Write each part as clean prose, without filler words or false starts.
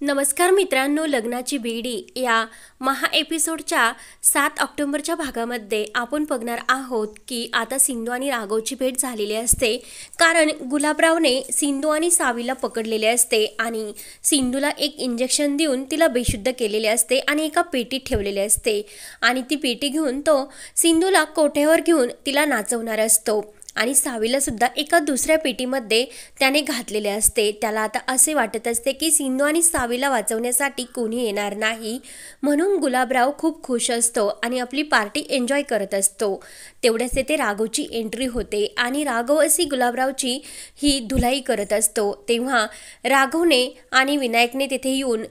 नमस्कार मित्रांनो, लग्नाची बेडी या महा एपिसोडच्या 7 ऑक्टोबरच्या भागामध्ये आपण बघणार आहोत की आता सिंधू आणि राघवची भेट झालेली असते। कारण गुलाबरावने सिंधू आणि सावीला पकडलेले असते आणि सिंधूला एक इंजेक्शन देऊन तिला बेशुद्ध केलेले असते आणि एका पेटीत ठेवलेले असते आणि ती पेटी घेऊन तो सिंधूला कोठ्यावर घेऊन तिला नाचवणार असतो आणि सावीला सुद्धा एका दुसऱ्या पेटीमध्ये त्याने घातलेले असते। त्याला आता असे वाटत असते की सिंधू आणि सावीला वाचवण्यासाठी कोणी येणार नाही, म्हणून गुलाबराव खूप खुश असतो आणि आपली पार्टी एन्जॉय करत असतो। तेवढ्याच तेथे राघवची एंट्री होते आणि राघव अशी गुलाबरावची ही धुलाई करत असतो। तेव्हा राघवने आणि विनायकने तेथे येऊन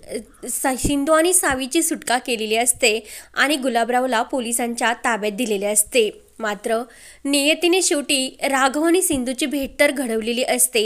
सिंधू आणि सावीची सुटका केलेली असते आणि गुलाबरावला पोलिसांच्या ताब्यात दिलेले असते। मात्र नियतीने शेवटी राघव आणि सिंधूची भेट तर घडवलेली असते।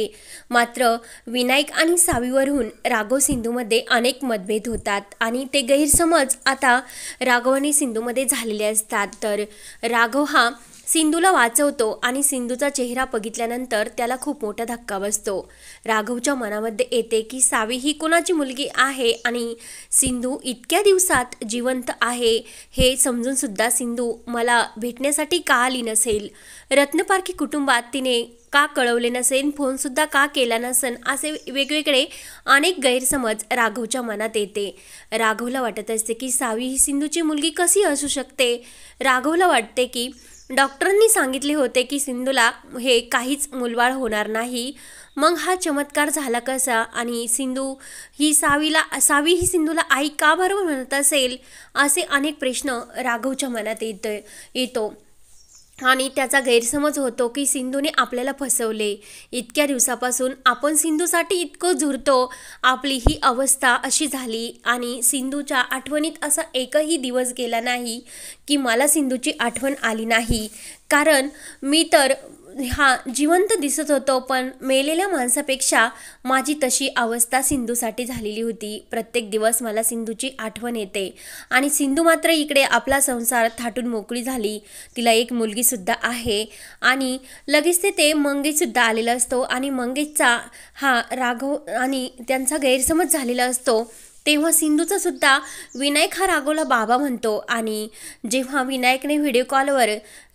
मात्र विनायक आणि सावीवरून राघव सिंधूमध्ये अनेक मतभेद होतात आणि ते गैरसमज आता राघव आणि सिंधूमध्ये झालेले असतात। तर राघव हा सिंधूला वाचवतो आणि सिंधूचा चेहरा बघितल्यानंतर त्याला खूप मोठा धक्का बसतो। राघवच्या मनामध्ये येते की सावी ही कोणाची मुलगी आहे आणि सिंधू इतक्या दिवसात जिवंत आहे हे समजून सुद्धा सिंधू मला भेटण्यासाठी का आली नसेल, रत्नपारखी कुटुंबात तिने का कळवले नसेल, फोनसुद्धा का केला नसेल, असे वेगवेगळे अनेक गैरसमज राघवच्या मनात येते। राघवला वाटत असते की सावी ही सिंधूची मुलगी कशी असू शकते। राघवला वाटते की डॉक्टरांनी सांगितले होते की सिंधूला हे काहीच मुलबाळ होणार नाही, मग हा चमत्कार झाला कसा आणि सावी ही सिंधूला आई का बरोबर म्हणत असेल, असे अनेक प्रश्न राघवच्या मनात येतो आणि त्याचा गैरसमज होतो की सिंधूने आपल्याला फसवले। इतक्या दिवसापासून आपण सिंधूसाठी इतकं झुरतो, आपली ही अवस्था अशी झाली आणि सिंधूच्या आठवणीत असा एकही दिवस गेला नाही की मला सिंधूची आठवण आली नाही। कारण मी तर जिवंत दिसत होतो, पण मेलेल्या माणसापेक्षा माझी तशी अवस्था सिंधूसाठी झालेली होती। प्रत्येक दिवस मला सिंधूची आठवण येते आणि सिंधू मात्र इकडे आपला संसार थाटून मोकळी झाली, तिला एक मुलगी सुद्धा आहे आणि लगेच ते मंगेशसुद्धा आलेला असतो आणि मंगेशचा हा राघव आणि त्यांचा गैरसमज झालेला असतो। तेव्हा सिंधूचा सुद्धा विनायक हा राघवला बाबा म्हणतो आणि जेव्हा विनायकने व्हिडिओ कॉलवर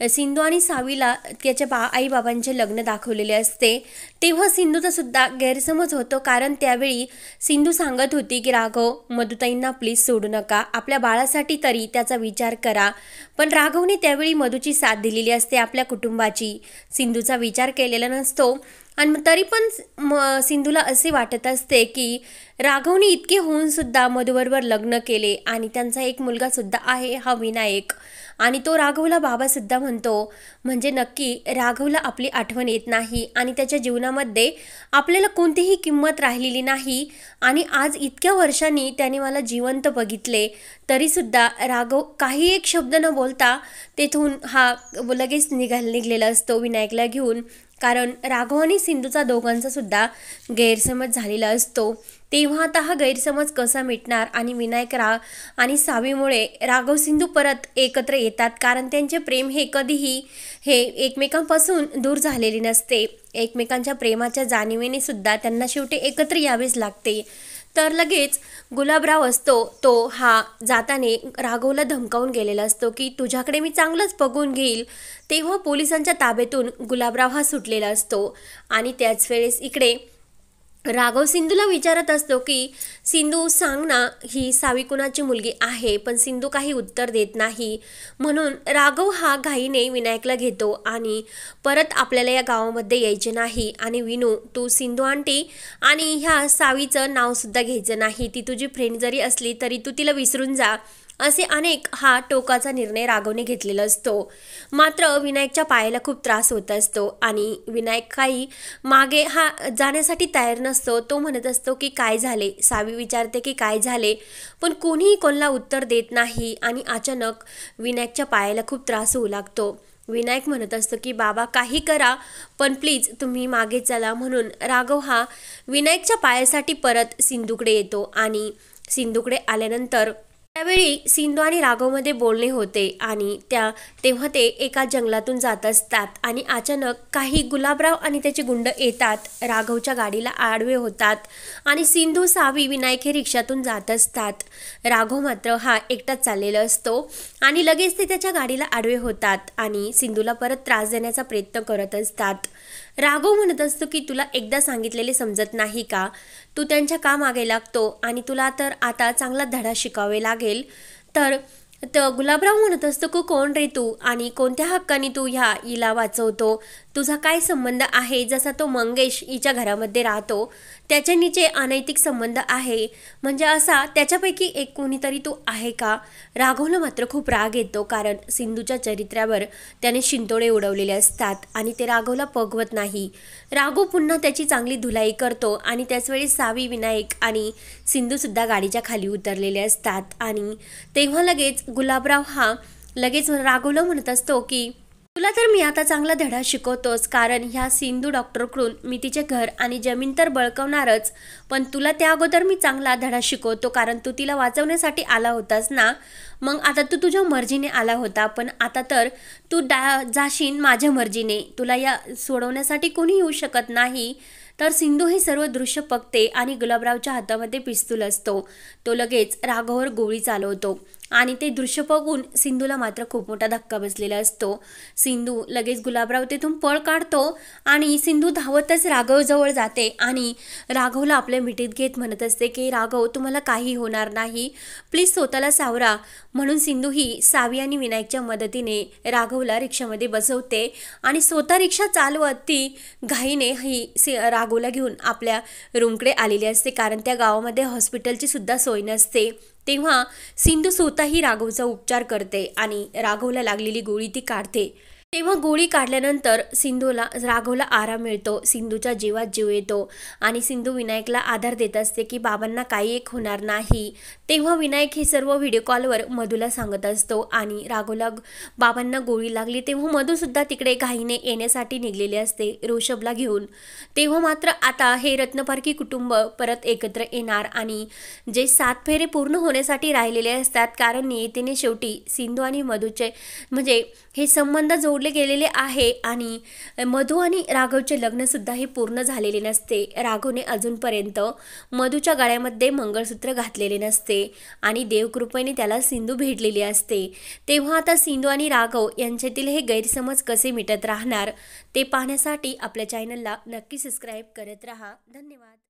सिंधू आणि सावीला त्याच्या आईबाबांचे लग्न दाखवलेले असते तेव्हा सिंधूचा सुद्धा गैरसमज होतो। कारण त्यावेळी सिंधू सांगत होती की राघव, मधुताईंना प्लीज सोडू नका, आपल्या बाळासाठी तरी त्याचा विचार करा, पण राघवने त्यावेळी मधूची साथ दिलेली असते, आपल्या कुटुंबाची सिंधूचा विचार केलेला नसतो। आणि तरी पण सिंधूला असे वाटत असते की राघवने इतके होऊन सुद्धा मधुबरोबर लग्न केले आणि त्यांचा एक मुलगा सुद्धा आहे हा विनायक, आणि तो राघवला बाबा सुद्धा म्हणतो, म्हणजे नक्की राघवला आपली आठवण येत नाही आणि त्याच्या जीवनामध्ये आपल्याला कोणतीही किंमत राहिलेली नाही। आणि आज इतक्या वर्षांनी त्याने मला जिवंत बघितले तरीसुद्धा राघव काही एक शब्द न बोलता तेथून हा लगेच निघलेला असतो विनायकला घेऊन। कारण राघव आणि सिंधूचा दोघांचा सुद्धा गैरसमज झालेला असतो। तेव्हा आता हा गैरसमज कसा मिटणार आणि विनायक आणि सावीमुळे राघव सिंधू परत एकत्र येतात, कारण त्यांचे प्रेम हे कधीही एकमेकांपासून दूर झालेले नसते। एकमेकांच्या प्रेमाच्या जाणीवेने सुद्धा त्यांना शेवटी एकत्र यावेच लागते। तर लगेच गुलाबराव असतो तो हा जाताने राघवला धमकावून गेलेला असतो की तुझ्याकडे मी चांगलंच बघून घेईल। तेव्हा पोलिसांच्या ताब्यातून गुलाबराव हा सुटलेला असतो आणि त्याच वेळेस इकडे राघव सिंधूला विचारत असतो की सिंधू सांग ना, ही सावी कुणाची मुलगी आहे, पण सिंधू काही उत्तर देत नाही। म्हणून राघव हा घाईने विनायकला घेतो आणि परत आपल्याला या गावामध्ये यायचे नाही आणि विनू, तू सिंधू आंटी आणि ह्या सावीचं नावसुद्धा घ्यायचं नाही, ती तुझी फ्रेंड जरी असली तरी तू तिला विसरून जा, असे अनेक हा टोकाचा निर्णय राघवने घेतलेला असतो। मात्र विनायकच्या पायाला खूप त्रास होत असतो आणि विनायक काही मागे जाण्यासाठी तयार नसतो। तो म्हणत असतो की काय झाले, सावी विचारते की काय झाले, पण कोणीही कोणाला उत्तर देत नाही आणि अचानक विनायकच्या पायाला खूप त्रास होऊ लागतो। विनायक म्हणत असतो की बाबा काही करा, पण प्लीज तुम्ही मागे चला। म्हणून राघव हा विनायकच्या पायासाठी परत सिंधूकडे येतो आणि सिंधूकडे आल्यानंतर त्यावेळी सिंधू आणि राघवमध्ये बोलणे होते आणि तेव्हा ते एका जंगलातून जात असतात आणि अचानक काही गुलाबराव आणि त्याचे गुंड येतात, राघवच्या गाडीला आडवे होतात आणि सिंधू, सावी, विनायक हे रिक्षातून जात असतात. राघव मात्र हा एकटाच चाललेला असतो आणि लगेच ते त्याच्या गाडीला आडवे होतात आणि सिंधूला परत त्रास देण्याचा प्रयत्न करत असतात. राघव म्हणत असतो की तुला एकदा सांगितलेले समजत नाही का, तू त्यांच्या का मागे लागतो आणि तुला तर आता चांगला धडा शिकावे लागेल. तर गुलाबराव म्हणत असतो की कोण रे तू आणि कोणत्या हक्काने तू हिला वाचवतो, तुझा काय संबंध आहे, जसा तो मंगेश हिच्या घरामध्ये राहतो त्याच्या नीचे अनैतिक संबंध आहे, म्हणजे असा त्याच्यापैकी एक कोणीतरी तू आहे का. राघवला मात्र खूप राग येतो, कारण सिंधूच्या चरित्र्यावर त्याने शिंतोडे उडवलेले असतात आणि ते राघवला पगवत नाही. राघव पुन्हा त्याची चांगली धुलाई करतो आणि त्याचवेळी सावी, विनायक आणि सिंधूसुद्धा गाडीच्या खाली उतरलेले असतात आणि तेव्हा लगेच गुलाबराव हा लगेच राघवला म्हणत असतो की तुला तर मी आता चांगला धडा शिकवतोच, कारण ह्या सिंधू डॉक्टरकडून मी तिचे घर आणि जमीन तर बळकवणारच, पण तुला त्या अगोदर मी चांगला धडा शिकवतो, कारण तू तिला वाचवण्यासाठी आला होतास ना. मग आता तू तुझ्या मर्जीने आला होता, पण आता तर तू जाशील माझ्या मर्जीने, तुला या सोडवण्यासाठी कोणी येऊ शकत नाही. तर सिंधू हे सर्व दृश्य बघते आणि गुलाबरावच्या हातामध्ये पिस्तूल असतो, तो लगेच राघववर गोळी चालवतो आणि ते दृश्य बघून सिंधूला मात्र खूप मोठा धक्का बसलेला असतो. सिंधू लगेच गुलाबराव तेथून पळ काढतो आणि सिंधू धावतच राघवजवळ जाते आणि राघवला आपल्या मिठीत घेत म्हणत असते की राघव, तुम्हाला काही होणार नाही, प्लीज स्वतःला सावरा. म्हणून सिंधू ही सावी आणि विनायकच्या मदतीने राघवला रिक्षामध्ये बसवते आणि स्वतः रिक्षा चालवत ती घाईने राघवला घेऊन आपल्या रूमकडे आलेली असते, कारण त्या गावामध्ये हॉस्पिटलची सुद्धा सोय नसते. तेव्हा सिंधू स्वतःही राघवचा उपचार करते आणि राघवला लागलेली गोळी ती काढते. तेव्हा गोळी काढल्यानंतर राघवला आराम मिळतो, सिंधूच्या जीवात जीव येतो आणि सिंधू विनायकला आधार देत असते की बाबांना काही एक होणार नाही. तेव्हा विनायक हे सर्व व्हिडिओ कॉलवर मधूला सांगत असतो आणि राघवला बाबांना गोळी लागली तेव्हा मधूसुद्धा तिकडे घाईने येण्यासाठी निघलेले असते ऋषभला घेऊन. तेव्हा मात्र आता हे रत्नपारखी कुटुंब परत एकत्र येणार आणि जे 7 फेरे पूर्ण होण्यासाठी राहिलेले असतात, कारण नियतीने शेवटी सिंधू आणि मधूचे म्हणजे हे संबंध जोडले गेलेले आहे आणि मधू आणि राघवचे लग्नसुद्धा हे पूर्ण झालेले नसते. राघवने अजूनपर्यंत मधूच्या गळ्यामध्ये मंगळसूत्र घातलेले नसते आणि देवकृपेने त्याला सिंधू भेटलेली असते. तेव्हा आता सिंधू आणि राघव यांच्यातील हे गैरसमज कसे मिटत राहणार ते पाहण्यासाठी आपल्या चॅनलला नक्की सबस्क्राईब करत राहा. धन्यवाद.